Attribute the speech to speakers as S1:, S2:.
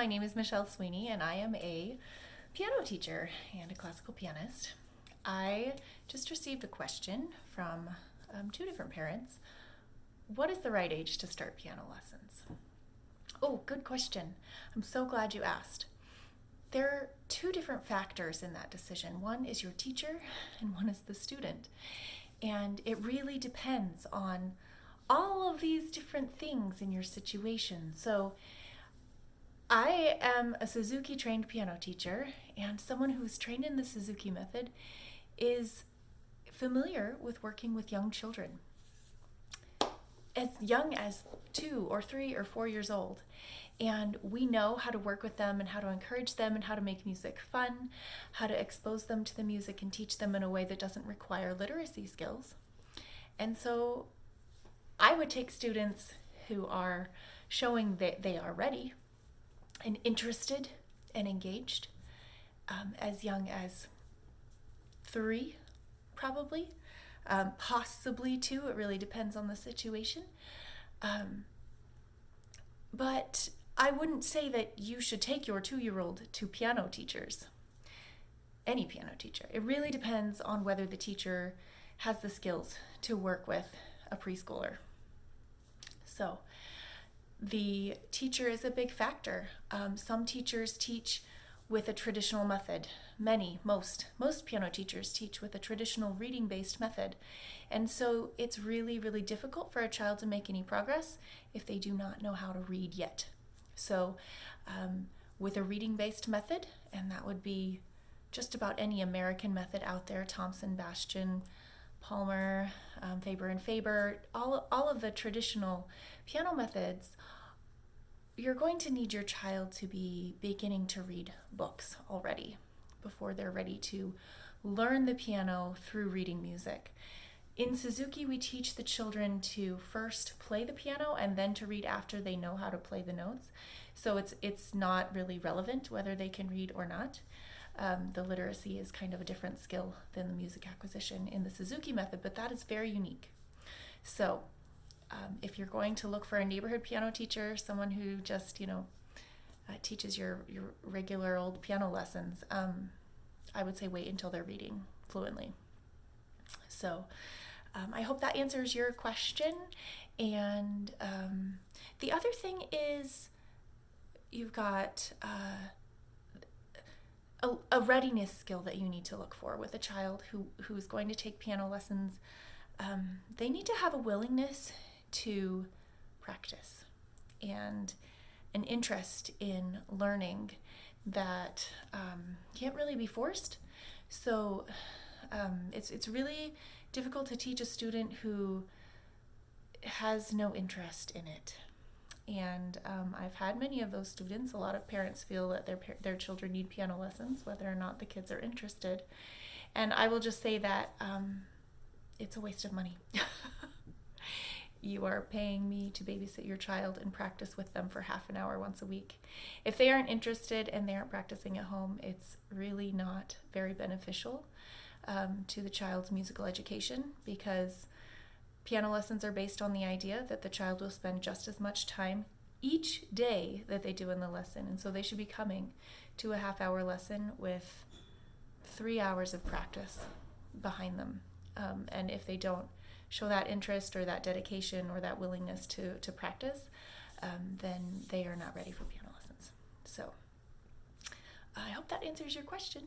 S1: my name is Michelle Sweeney, and I am a piano teacher and a classical pianist. I just received a question from two different parents. What is the right age to start piano lessons? Oh, good question. I'm so glad you asked. There are two different factors in that decision. One is your teacher, and one is the student. And it really depends on all of these different things in your situation. So I am a Suzuki trained piano teacher, and someone who's trained in the Suzuki method is familiar with working with young children as young as 2 or 3 or 4 years old. And we know how to work with them and how to encourage them and how to make music fun, how to expose them to the music and teach them in a way that doesn't require literacy skills. And so I would take students who are showing that they are ready and interested and engaged, as young as 3, probably, possibly 2. It really depends on the situation. But I wouldn't say that you should take your 2-year-old to piano teachers, any piano teacher. It really depends on whether the teacher has the skills to work with a preschooler. So the teacher is a big factor. Some teachers teach with a traditional method. Most piano teachers teach with a traditional reading-based method. And so it's really, really difficult for a child to make any progress if they do not know how to read yet. So with a reading-based method, and that would be just about any American method out there, Thompson, Bastian, Palmer, Faber and Faber, all of the traditional piano methods, you're going to need your child to be beginning to read books already before they're ready to learn the piano through reading music. In Suzuki, we teach the children to first play the piano and then to read after they know how to play the notes. So it's not really relevant whether they can read or not. The literacy is kind of a different skill than the music acquisition in the Suzuki method, but that is very unique. So if you're going to look for a neighborhood piano teacher, someone who just, teaches your regular old piano lessons, I would say wait until they're reading fluently. So I hope that answers your question. And the other thing is you've got a readiness skill that you need to look for with a child who is going to take piano lessons. They need to have a willingness to practice and an interest in learning that can't really be forced. So it's really difficult to teach a student who has no interest in it. And I've had many of those students. A lot of parents feel that their children need piano lessons, whether or not the kids are interested. And I will just say that it's a waste of money. You are paying me to babysit your child and practice with them for half an hour once a week. If they aren't interested and they aren't practicing at home, it's really not very beneficial to the child's musical education, because piano lessons are based on the idea that the child will spend just as much time each day that they do in the lesson. And so they should be coming to a half-hour lesson with 3 hours of practice behind them. And if they don't show that interest or that dedication or that willingness to practice, then they are not ready for piano lessons. So I hope that answers your question.